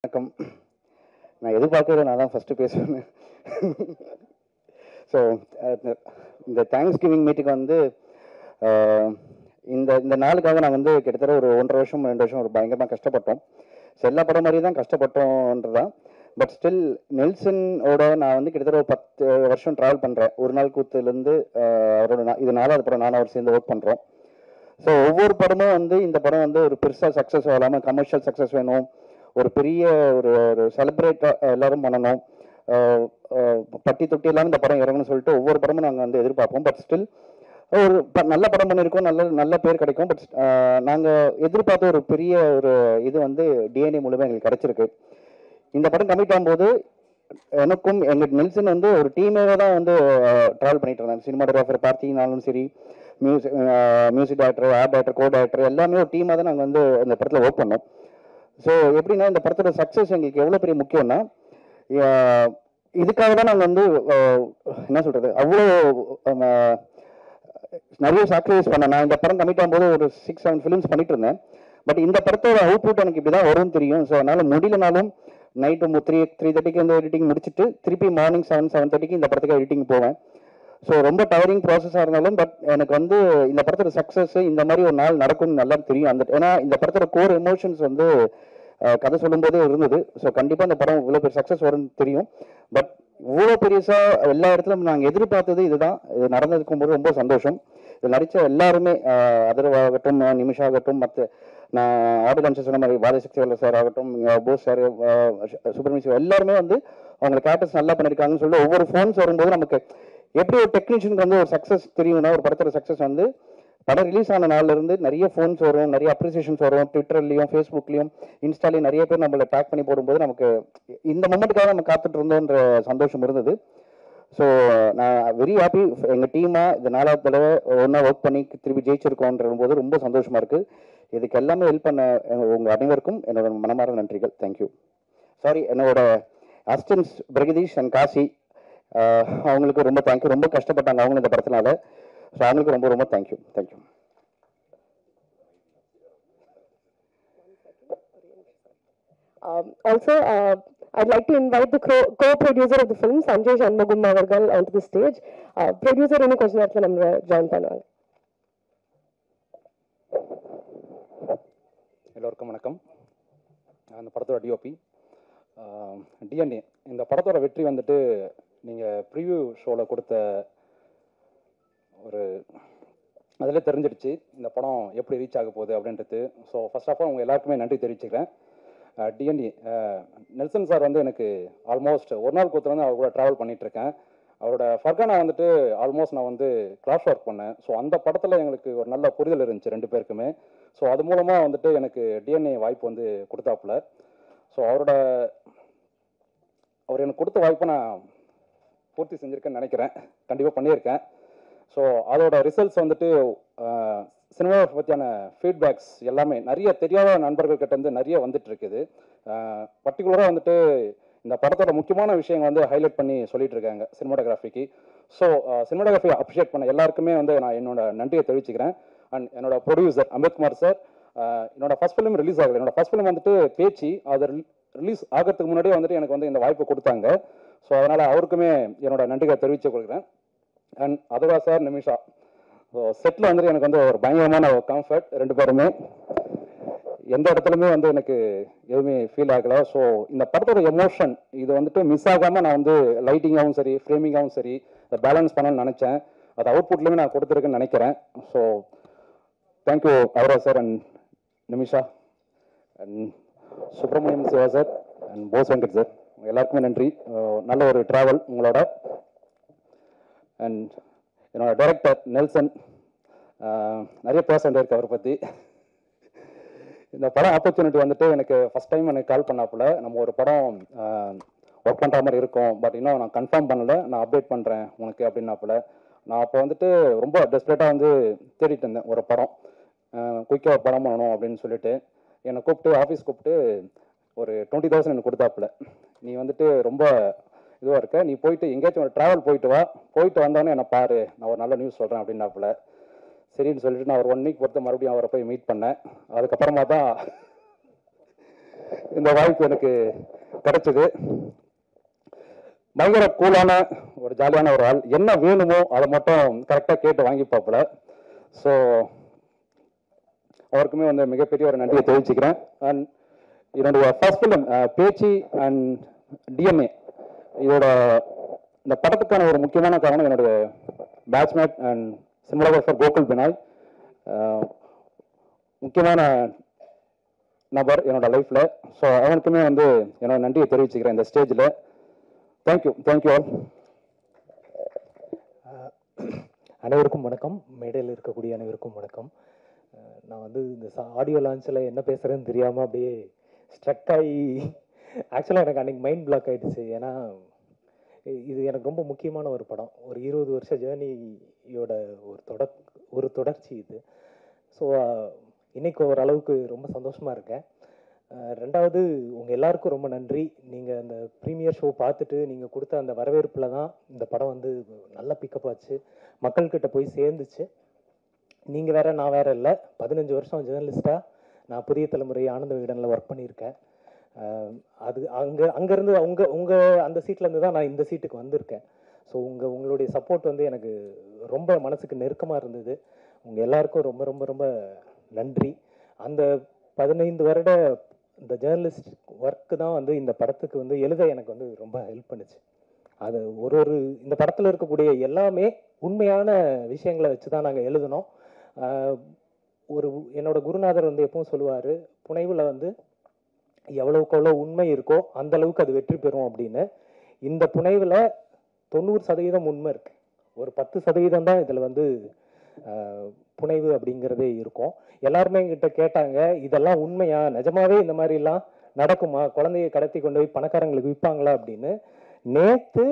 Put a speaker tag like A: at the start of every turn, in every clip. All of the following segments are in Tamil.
A: வணக்கம். நான் எதிர்பார்க்கறது நான் தான் ஃபஸ்ட்டு பேசுவேன். ஸோ இந்த தேங்க்ஸ் கிவிங் மீட்டிங் வந்து இந்த இந்த நாளுக்காக நான் வந்து கிட்டத்தட்ட ஒரு 1.5 வருஷம் 2 வருஷம் ஒரு பயங்கரமாக கஷ்டப்பட்டோம். ஸோ எல்லா படம் மாதிரி தான் கஷ்டப்பட்டோன்றதான். பட் ஸ்டில் நெல்சனோட நான் வந்து கிட்டத்தட்ட ஒரு 10 வருஷம் ட்ராவல் பண்ணுறேன். ஒரு நாள் கூத்துலேருந்து அவரோட இது 4வது படம் நானும் அவர் சேர்ந்து ஒர்க் பண்ணுறோம். ஸோ ஒவ்வொரு படமும் வந்து இந்த படம் வந்து ஒரு பெருசாக சக்ஸஸ் ஆகாமல் கமர்ஷியல் சக்ஸஸ் வேணும், ஒரு பெரிய ஒரு ஒரு செலிப்ரேட்டாக எல்லாரும் பண்ணணும், பட்டி தொட்டி இல்லாமல் இந்த படம் இறங்கணும்னு சொல்லிட்டு ஒவ்வொரு படமும் நாங்கள் வந்து எதிர்பார்ப்போம். பட் ஸ்டில் ஒரு நல்ல படம் பண்ணியிருக்கோம், நல்ல நல்ல பேர் கிடைக்கும். பட் நாங்கள் எதிர்பார்த்த ஒரு பெரிய ஒரு இது வந்து டிஎன்ஏ மூலமாக எங்களுக்கு கிடைச்சிருக்கு. இந்த படம் கமிட் ஆகும்போது எனக்கும் எங்கள் நெல்சன் வந்து ஒரு டீமே தான் வந்து ட்ராவல் பண்ணிட்டு இருந்தாங்க. சினிமாட்டோகிராஃபர் பார்த்தீங்கன்னாலும் சரி, music director, art director, co director எல்லாமே ஒரு டீமாக தான் நாங்கள் வந்து இந்த படத்தில் ஒர்க் பண்ணோம். ஸோ எப்படின்னா இந்த படத்தோட சக்ஸஸ் எங்களுக்கு எவ்வளோ பெரிய முக்கியம்னா, இதுக்காக தான் நாங்கள் வந்து என்ன சொல்கிறது, அவ்வளோ நிறைய சாக்ரிஃபைஸ் பண்ணேன். நான் இந்த படம் கமிட் ஆகும்போது ஒரு 6-7 ஃபிலிம்ஸ் பண்ணிட்டு இருந்தேன். பட் இந்த படத்தோட அவுட்புட் எனக்கு இப்படி தான் வரும்னு தெரியும். ஸோ அதனால் முடியலனாலும் நைட்டு 3:30 வந்து எடிட்டிங் முடிச்சுட்டு திருப்பி மார்னிங் 7-7:30 இந்த படத்துக்கு எடிட்டிங் போவேன். ஸோ ரொம்ப டவரிங் ப்ராசஸாக இருந்தாலும் பட் எனக்கு வந்து இந்த படத்தோட சக்ஸஸ் இந்த மாதிரி ஒரு நாள் நடக்கும்னு நல்லா தெரியும். ஏன்னா இந்த படத்தோட கோர் எமோஷன்ஸ் வந்து கதை சொல்லும்போதே இருந்தது. ஸோ கண்டிப்பாக இந்த படம் இவ்வளோ பெரிய சக்ஸஸ் வரும்னு தெரியும். பட் இவ்வளோ பெருசாக எல்லா இடத்துலையும் நாங்கள் எதிர்பார்த்தது இதுதான். இது நடந்திருக்கும் போது ரொம்ப சந்தோஷம். இதில் நடித்த எல்லாருமே அதர்வாகட்டும், நிமிஷா ஆகட்டும், மற்ற நான் ஆடியோ லான்ச்சர் சொன்ன மாதிரி வாதசக்தி சார் ஆகட்டும், போஸ் சார், சுப்பிரமணியம் எல்லாருமே வந்து அவங்க கேரக்டர்ஸ் நல்லா பண்ணியிருக்காங்கன்னு சொல்லிட்டு ஒவ்வொரு ஃபோன்ஸ் வரும்போது நமக்கு எப்படி ஒரு டெக்னீஷியனுக்கு வந்து ஒரு சக்ஸஸ் தெரியும்னா, ஒரு படத்தோட சக்ஸஸ் வந்து படம் ரிலீஸ் ஆன நாள்ல இருந்து நிறைய ஃபோன்ஸ் வரும், நிறைய அப்ரிசியேஷன்ஸ் வரும். ட்விட்டர்லையும் ஃபேஸ்புக்லையும் இன்ஸ்டாலையும் நிறைய பேர் நம்மளை டேக் பண்ணி போடும்போது நமக்கு இந்த மொமெண்ட்டுக்காக நம்ம காத்துட்டு இருந்தோன்ற சந்தோஷம் இருந்தது. ஸோ நான் வெரி ஹாப்பி. எங்கள் டீமாக இந்த 4வது தடவை ஒன்றா ஒர்க் பண்ணி திருப்பி ஜெயிச்சிருக்கோன்ற போது ரொம்ப சந்தோஷமாக இருக்குது. இதுக்கு எல்லாமே ஹெல்ப் பண்ண உங்கள் அனைவருக்கும் என்னோட மனமார்ந்த நன்றிகள். தேங்க்யூ. சாரி, என்னோட அசிஸ்டன்ஸ் பிரகதீஷ் அண்ட் காசி, அவங்களுக்கு ரொம்ப தேங்க்யூ. ரொம்ப கஷ்டப்பட்டாங்க அவங்க இந்த படத்தினால. ஸோ அவங்களுக்கு ரொம்ப ரொம்ப thank you. Thank you.
B: Also, I'd like to invite the co-producer of the film, Sanjay Shanmugam Avargal, onto the stage. Producer, any question after I'm join பண்ணுவாங்க.
C: எல்லோருக்கும் வணக்கம். அந்த படத்தோட டிஓபி டிஎன்ஏ. இந்த படத்தோட வெற்றி வந்துட்டு நீங்கள் ப்ரிவியூ ஷோவில் கொடுத்த ஒரு அதில் தெரிஞ்சிடுச்சு இந்த படம் எப்படி ரீச் ஆக போகுது அப்படின்றது. ஸோ ஃபர்ஸ்ட் ஆஃப் ஆல் உங்கள் எல்லாருக்குமே நன்றி தெரிவிச்சுக்கிறேன். டிஎன்ஏ நெல்சன் சார் வந்து எனக்கு ஆல்மோஸ்ட் ஒரு நாள் கூத்துல வந்து அவர் கூட ட்ராவல் பண்ணிகிட்ருக்கேன். அவரோட ஃபர்கானா வந்துட்டு ஆல்மோஸ்ட் நான் வந்து கிளாஸ் ஒர்க் பண்ணேன். ஸோ அந்த படத்தில் எங்களுக்கு ஒரு நல்ல புரிதல் இருந்துச்சு 2 பேருக்குமே. ஸோ அது மூலமாக வந்துட்டு எனக்கு டிஎன்ஏ வாய்ப்பு வந்து கொடுத்தாப்புல. ஸோ அவர் எனக்கு கொடுத்த வாய்ப்பை நான் பூர்த்தி செஞ்சுருக்கேன்னு நினைக்கிறேன். கண்டிப்பாக பண்ணியிருக்கேன். ஸோ அதோட ரிசல்ட்ஸ் வந்துட்டு சினிமாவை பற்றியான ஃபீட்பேக்ஸ் எல்லாமே நிறைய தெரியாத நண்பர்கள்கிட்ட வந்து நிறைய வந்துட்டு இருக்குது. பர்டிகுலராக வந்துட்டு இந்த படத்தோட முக்கியமான விஷயங்கள் வந்து ஹைலைட் பண்ணி சொல்லிட்டு இருக்காங்க சினிமாட்டோகிராஃபிக்கு. ஸோ சினிமாட்டோகிராஃபி அப்ரிஷியேட் பண்ண எல்லாருக்குமே வந்து நான் என்னோட நன்றியை தெரிவிச்சுக்கிறேன். அண்ட் என்னோட ப்ரொடியூசர் அம்பேத்குமார் சார், என்னோட ஃபர்ஸ்ட் ஃபிலிம் ரிலீஸ் ஆகலை. என்னோட ஃபர்ஸ்ட் ஃபிலிம் வந்துட்டு பேச்சு, அது ரிலீஸ் ஆகிறதுக்கு முன்னாடியே வந்துட்டு எனக்கு வந்து இந்த வாய்ப்பு கொடுத்தாங்க. ஸோ அதனால் அவருக்குமே என்னோட நன்றிகளை தெரிவித்து கொடுக்குறேன். And Atharva sir, Nimisha, so செட்டில் வந்துட்டு எனக்கு வந்து ஒரு பயங்கரமான ஒரு கம்ஃபர்ட். 2 பேருமே எந்த இடத்துலையுமே வந்து எனக்கு எதுவுமே ஃபீல் ஆகலை. ஸோ இந்த படத்தோட எமோஷன் இது வந்துட்டு மிஸ் ஆகாமல் நான் வந்து லைட்டிங்காகவும் சரி, ஃப்ரேமிங்காகவும் சரி அதை பேலன்ஸ் பண்ணணும்னு நினச்சேன். அது அவுட்புட்லேயுமே நான் கொடுத்துருக்கேன்னு நினைக்கிறேன். ஸோ தேங்க்யூ அவரா sir and Nimisha and Subramaniam Siva sir and Bose Venkat sir, எல்லாருக்குமே நன்றி. நல்ல ஒரு ட்ராவல் உங்களோட. அண்ட் என்னோட டைரக்டர் நெல்சன், நிறைய பர்சன்ட் இருக்கு அவரை பற்றி. இந்த படம் ஆப்பர்ச்சுனிட்டி வந்துட்டு எனக்கு ஃபஸ்ட் டைம் எனக்கு கால் பண்ணாப்புல, நம்ம ஒரு படம் ஒர்க் பண்ணுற மாதிரி இருக்கும், பட் இன்னும் நான் கன்ஃபார்ம் பண்ணலை, நான் அப்டேட் பண்ணுறேன் உனக்கு அப்படின்னாப்புல. நான் அப்போ வந்துட்டு ரொம்ப டெஸ்பரேட்டாக வந்து தேடிட்டு இருந்தேன் ஒரு படம், குயிக்காக ஒரு படம் பண்ணணும் அப்படின்னு சொல்லிட்டு. என்னை கூப்பிட்டு ஆஃபீஸ் கூப்பிட்டு ஒரு 20,000 எனக்கு கொடுத்தாப்புல. நீ வந்துட்டு ரொம்ப இதுவாக இருக்க, நீ போயிட்டு எங்கேயாச்சும் ஒரு ட்ராவல் போயிட்டு வா, போயிட்டு வந்தோடனே என்னை பாரு, நான் ஒரு நல்ல நியூஸ் சொல்கிறேன் அப்படின்னாப்புல. சரின்னு சொல்லிட்டு நான் ஒரு 1 வீக் பொறுத்து மறுபடியும் அவரை போய் மீட் பண்ணேன். அதுக்கப்புறமா தான் இந்த வாய்ப்பு எனக்கு கிடைச்சது. பயங்கர கூலான ஒரு ஜாலியான ஒரு ஆள். என்ன வேணுமோ அதை மட்டும் கரெக்டாக கேட்டு வாங்கி பார்ப்பல. ஸோ அவருக்குமே வந்து மிகப்பெரிய ஒரு நன்றியை தெரிவிச்சுக்கிறேன். அண்ட் என்னுடைய first film Pechi and DNA, இதோட இந்த படத்துக்கான ஒரு முக்கியமான காரணம் என்னுடைய batchmate and cinematographer Gokul Binoy. முக்கியமான நபர் என்னோட லைஃப்பில். ஸோ அவனுக்குமே வந்து என்னோட நன்றியை தெரிவிச்சுக்கிறேன் இந்த ஸ்டேஜில். Thank you all.
D: அனைவருக்கும் வணக்கம். மேடையில் இருக்கக்கூடிய அனைவருக்கும் வணக்கம். நான் வந்து இந்த ஆடியோ லான்ச்சில் என்ன பேசுகிறேன்னு தெரியாமல் அப்படியே ஸ்ட்ரக் ஆகி, ஆக்சுவலாக எனக்கு அன்றைக்கி மைண்ட் பிளாக் ஆகிடுச்சு. ஏன்னா இது எனக்கு ரொம்ப முக்கியமான ஒரு படம். ஒரு 20 வருஷ ஜேர்னியோட ஒரு தொடர்ச்சி இது. ஸோ இன்னைக்கு ஓரளவுக்கு ரொம்ப சந்தோஷமாக இருக்கேன். ரெண்டாவது, உங்கள் எல்லாருக்கும் ரொம்ப நன்றி. நீங்கள் அந்த ப்ரீமியர் ஷோ பார்த்துட்டு நீங்கள் கொடுத்த அந்த வரவேற்பில் தான் இந்த படம் வந்து நல்ல பிக்கப் ஆச்சு, மக்கள்கிட்ட போய் சேர்ந்துச்சு. நீங்கள் வேற நான் வேற இல்லை. 15 வருஷம் ஜேர்னலிஸ்டாக நான் புதிய தலைமுறை ஆனந்த விகடனில் ஒர்க் பண்ணியிருக்கேன். அது அங்கேருந்து உங்கள் அந்த சீட்லேருந்து தான் நான் இந்த சீட்டுக்கு வந்திருக்கேன். ஸோ உங்களுடைய சப்போர்ட் வந்து எனக்கு ரொம்ப மனசுக்கு நெருக்கமாக இருந்தது. உங்கள் எல்லாருக்கும் ரொம்ப ரொம்ப ரொம்ப நன்றி. அந்த 15 வருட இந்த ஜேர்னலிஸ்ட் ஒர்க்கு தான் வந்து இந்த படத்துக்கு வந்து எழுத எனக்கு வந்து ரொம்ப ஹெல்ப் பண்ணுச்சு. அது ஒரு இந்த படத்தில் இருக்கக்கூடிய எல்லாமே உண்மையான விஷயங்களை வச்சு தான் நாங்கள் எழுதினோம். என்னோட குருநாதர் வந்து எப்பவும் சொல்லுவார், புனைவில் வந்து எவ்வளவுக்கு எவ்வளோ உண்மை இருக்கோ அந்த அளவுக்கு அது வெற்றி பெறும் அப்படின்னு. இந்த புனைவில் 90% உண்மை இருக்கு, ஒரு 10% தான் இதில் வந்து புனைவு அப்படிங்கிறதே இருக்கும். எல்லாருமே என்கிட்ட கேட்டாங்க, இதெல்லாம் உண்மையா, நிஜமாவே இந்த மாதிரிலாம் நடக்குமா, குழந்தைய கடத்தி கொண்டு போய் பணக்காரங்களுக்கு விற்பாங்களா அப்படின்னு. நேற்று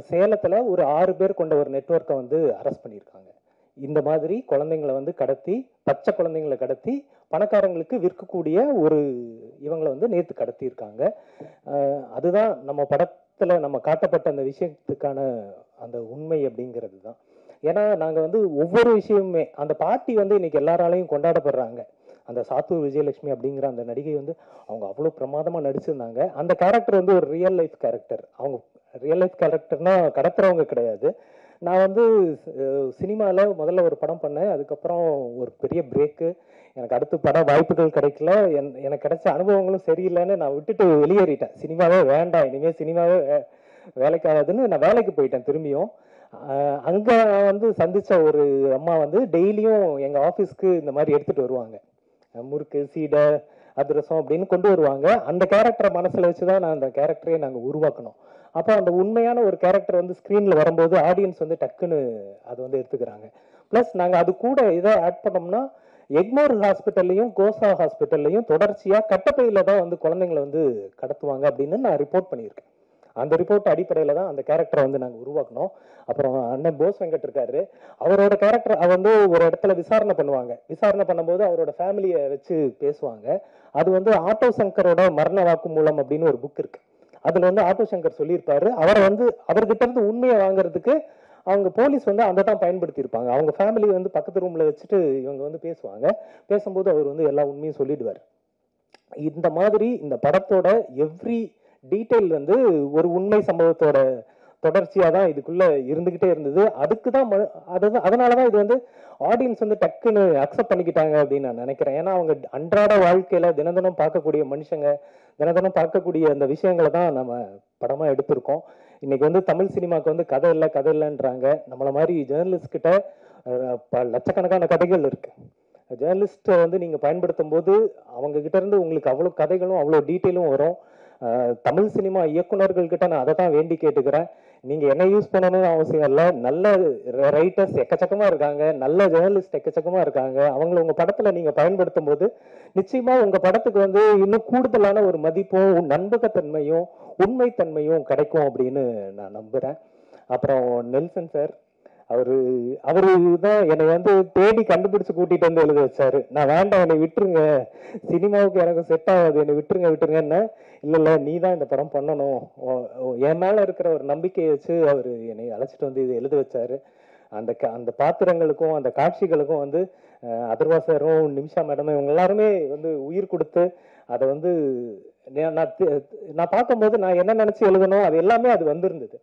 D: சேலத்தில் ஒரு 6 பேர் கொண்ட ஒரு நெட்வொர்க்கை வந்து அரெஸ்ட் பண்ணியிருக்காங்க. இந்த மாதிரி குழந்தைங்களை வந்து கடத்தி, பச்சை குழந்தைங்களை கடத்தி பணக்காரங்களுக்கு விற்கக்கூடிய இவங்களை வந்து நேற்று கடத்தியிருக்காங்க. அதுதான் நம்ம படத்தில் நம்ம காட்டப்பட்ட அந்த விஷயத்துக்கான அந்த உண்மை அப்படிங்கிறது தான். ஏன்னா நாங்கள் வந்து ஒவ்வொரு விஷயமுமே, அந்த பாட்டி வந்து இன்னைக்கு எல்லாராலையும் கொண்டாடப்படுறாங்க. அந்த சாத்தூர் விஜயலட்சுமி அப்படிங்கிற அந்த நடிகை வந்து அவங்க அவ்வளோ பிரமாதமாக நடிச்சிருந்தாங்க. அந்த கேரக்டர் வந்து ஒரு ரியல் லைஃப் கேரக்டர். அவங்க ரியல் லைஃப் கேரக்டர்னா கடத்துறவங்க கிடையாது. நான் வந்து சினிமாவில் முதல்ல ஒரு படம் பண்ணேன், அதுக்கப்புறம் ஒரு பெரிய பிரேக்கு, எனக்கு அடுத்து பட வாய்ப்புகள் கிடைக்கல, எனக்கு கிடைச்ச அனுபவங்களும் சரியில்லைன்னு நான் விட்டுட்டு வெளியேறிட்டேன். சினிமாவே வேண்டாம், இனிமேல் சினிமாவே வேலைக்காகாதுன்னு நான் வேலைக்கு போயிட்டேன். திரும்பியும் அங்கே வந்து சந்தித்த ஒரு அம்மா வந்து டெய்லியும் எங்கள் ஆஃபீஸ்க்கு இந்த மாதிரி எடுத்துகிட்டு வருவாங்க, முறுக்கு சீடை அதிரசம் அப்படின்னு கொண்டு வருவாங்க. அந்த கேரக்டரை மனசில் வச்சு தான் நான் அந்த கேரக்டரையே நாங்கள் உருவாக்கணும். அப்போ அந்த உண்மையான ஒரு கேரக்டர் வந்து ஸ்க்ரீனில் வரும்போது ஆடியன்ஸ் வந்து டக்குன்னு அதை வந்து எடுத்துக்கிறாங்க. ப்ளஸ் நாங்கள் அது கூட இதை ஆட் பண்ணோம்னா, எக்மோர் ஹாஸ்பிட்டல்லையும் கோசா ஹாஸ்பிட்டல்லையும் தொடர்ச்சியாக கட்டப்பையில் தான் வந்து குழந்தைங்களை வந்து கடத்துவாங்க அப்படின்னு நான் ரிப்போர்ட் பண்ணியிருக்கேன். அந்த ரிப்போர்ட் அடிப்படையில் தான் அந்த கேரக்டரை வந்து நாங்கள் உருவாக்கணும். அப்புறம் அண்ணன் போஸ் வெங்கட் இருக்காரு, அவரோட கேரக்டர் வந்து ஒரு இடத்துல விசாரணை பண்ணுவாங்க. விசாரணை பண்ணும்போது அவரோட ஃபேமிலியை வச்சு பேசுவாங்க. அது வந்து ஆட்டோ சங்கரோட மரண வாக்குமூலம் அப்படின்னு ஒரு புக் இருக்கு. அதுல வந்து ஆட்டோ சங்கர் சொல்லியிருப்பாரு, அவரை வந்து அவர்கிட்ட இருந்து உண்மையை வாங்குறதுக்கு அவங்க போலீஸ் வந்து அதை தான் பயன்படுத்தி இருப்பாங்க. அவங்க ஃபேமிலி வந்து பக்கத்து ரூம்ல வச்சுட்டு இவங்க வந்து பேசுவாங்க. பேசும்போது அவர் வந்து எல்லா உண்மையும் சொல்லிடுவார். இந்த மாதிரி இந்த படத்தோட எவ்ரி டீட்டெயில் வந்து ஒரு உண்மை சம்பவத்தோட தொடர்ச்சியாக தான் இதுக்குள்ள இருந்துகிட்டே இருந்தது. அதுக்கு தான் அதனால தான் இது வந்து ஆடியன்ஸ் வந்து டக்குன்னு அக்செப்ட் பண்ணிக்கிட்டாங்க அப்படின்னு நான் நினைக்கிறேன். ஏன்னா அவங்க அன்றாட வாழ்க்கையில தினம் பார்க்கக்கூடிய மனுஷங்க, தினம் பார்க்கக்கூடிய அந்த விஷயங்களை தான் நம்ம படமா எடுத்திருக்கோம். இன்னைக்கு வந்து தமிழ் சினிமாவுக்கு வந்து கதை இல்லைன்றாங்க. நம்மள மாதிரி ஜேர்னலிஸ்ட் கிட்ட லட்சக்கணக்கான கதைகள் இருக்கு. ஜேர்னலிஸ்ட்டை வந்து நீங்க பயன்படுத்தும் போது அவங்க கிட்ட இருந்து உங்களுக்கு அவ்வளோ கதைகளும் அவ்வளோ டீட்டெயிலும் வரும். தமிழ் சினிமா இயக்குநர்கள் கிட்ட நான் அதை தான் வேண்டி கேட்டுக்கிறேன். நீங்க என்ன யூஸ் பண்ணணும்னு அவசியம் இல்லை. நல்ல ரைட்டர்ஸ் எக்கச்சக்கமா இருக்காங்க, நல்ல ஜேர்னலிஸ்ட் எக்கச்சக்கமா இருக்காங்க. அவங்கள உங்க படத்துல நீங்க பயன்படுத்தும் போது நிச்சயமா உங்க படத்துக்கு வந்து இன்னும் கூடுதலான ஒரு மதிப்பும் நம்பகத்தன்மையும் உண்மைத்தன்மையும் கிடைக்கும் அப்படின்னு நான் நம்புறேன். அப்புறம் நெல்சன் சார், அவரு தான் என்னை வந்து தேடி கண்டுபிடிச்சு கூட்டிட்டு வந்து எழுத வச்சாரு. நான் வேண்டாம், என்னை விட்டுருங்க, சினிமாவுக்கு எனக்கு செட் ஆகாது, என்னை விட்டுருங்கன்னு. இல்ல நீ தான் இந்த படம் பண்ணணும், என் மேல இருக்கிற ஒரு நம்பிக்கையை வச்சு அவரு என்னை அழைச்சிட்டு வந்து இது எழுத வச்சாரு. அந்த பாத்திரங்களுக்கும் அந்த காட்சிகளுக்கும் வந்து அதர்வா சாரும் நிமிஷா மேடமும் இவங்க எல்லாருமே வந்து உயிர் கொடுத்து அதை வந்து நான் பார்க்கும்போது நான் என்ன நினச்சி எழுதணும் அது எல்லாமே அது வந்திருந்தது.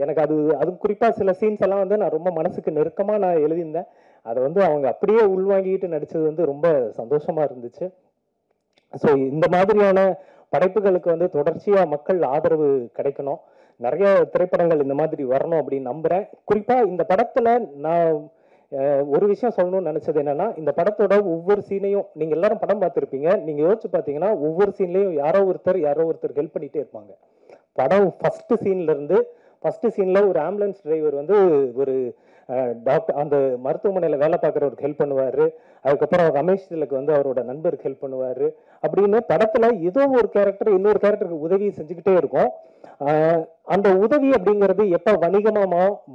D: எனக்கு அது குறிப்பாக சில சீன்ஸ் எல்லாம் வந்து நான் ரொம்ப மனசுக்கு நெருக்கமாக நான் எழுதியிருந்தேன். அதை வந்து அவங்க அப்படியே உள்வாங்கிட்டு நடித்தது வந்து ரொம்ப சந்தோஷமாக இருந்துச்சு. ஸோ இந்த மாதிரியான படைப்புகளுக்கு வந்து தொடர்ச்சியாக மக்கள் ஆதரவு கிடைக்கணும். நிறைய திரைப்படங்கள் இந்த மாதிரி வரணும் அப்படின்னு நம்புகிறேன். குறிப்பாக இந்த படத்தில் நான் ஒரு விஷயம் சொல்லணும்னு நினச்சது என்னென்னா, இந்த படத்தோட ஒவ்வொரு சீனையும் நீங்கள் எல்லாரும் படம் பார்த்துருப்பீங்க. நீங்கள் யோசிச்சு பார்த்தீங்கன்னா ஒவ்வொரு சீன்லேயும் யாரோ ஒருத்தர் ஹெல்ப் பண்ணிகிட்டே இருப்பாங்க. படம் ஃபஸ்ட்டு சீனில் ஒரு ஆம்புலன்ஸ் டிரைவர் வந்து ஒரு டாக்டர் அந்த மருத்துவமனையில் வேலை பார்க்குறவருக்கு ஹெல்ப் பண்ணுவார். அதுக்கப்புறம் ரமேஷ் திலக் வந்து அவரோட நண்பருக்கு ஹெல்ப் பண்ணுவார். அப்படின்னு படத்தில் ஏதோ ஒரு கேரக்டர் இன்னொரு கேரக்டருக்கு உதவி செஞ்சுக்கிட்டே இருக்கும். அந்த உதவி அப்படிங்கிறது எப்போ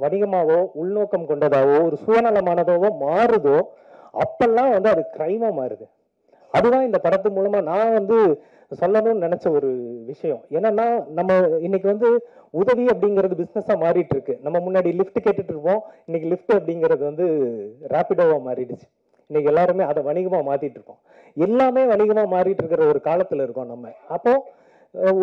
D: வணிகமாவோ உள்நோக்கம் கொண்டதாவோ ஒரு சுயநலமானதாவோ மாறுதோ அப்பெல்லாம் வந்து அது கிரைமா மாறுது. அதுதான் இந்த படத்து மூலமா நான் வந்து சொல்லணும்னு நினைச்ச ஒரு விஷயம். என்னன்னா, நம்ம இன்னைக்கு வந்து உதவி அப்படிங்கிறது பிசினஸா மாறிட்டு இருக்கு. நம்ம முன்னாடி லிஃப்ட் கேட்டுட்டு இருப்போம், இன்னைக்கு லிஃப்ட் அப்படிங்கிறது வந்து ரேபிடோவா மாறிடுச்சு. இன்னைக்கு எல்லாருமே அதை வணிகமா மாத்திட்டு இருக்கோம். எல்லாமே வணிகமா மாறிட்டு இருக்கிற ஒரு காலத்துல இருக்கோம் நம்ம. அப்போ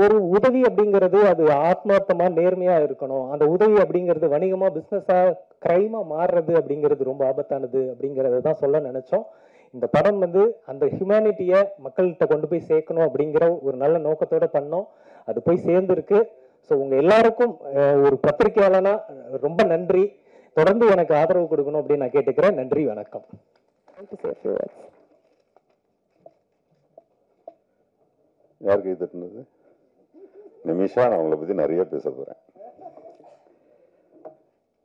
D: ஒரு உதவி அப்படிங்கிறது அது ஆத்மார்த்தமா நேர்மையா இருக்கணும். அந்த உதவி அப்படிங்கிறது வணிகமா பிசினஸா கிரைமா மாறுறது அப்படிங்கிறது ரொம்ப ஆபத்தானது அப்படிங்கறத தான் சொல்ல நினைச்சோம். இந்த படம் வந்து அந்த ஹியூமனிட்டியை மக்கள்கிட்ட கொண்டு போய் சேர்க்கணும் அப்படிங்கிற ஒரு நல்ல நோக்கத்தோட பண்ணோம். அது போய் சேர்ந்துருக்கு. ஸோ உங்க எல்லாருக்கும் ஒரு பத்திரிகையாளனா ரொம்ப நன்றி. தொடர்ந்து எனக்கு ஆதரவு கொடுக்கணும் அப்படின்னு நான் கேட்டுக்கிறேன். நன்றி, வணக்கம்.
E: யாருக்கு தட்டுனது? நிமிஷா. நான் அவங்கள பத்தி நிறைய பேச போறேன்.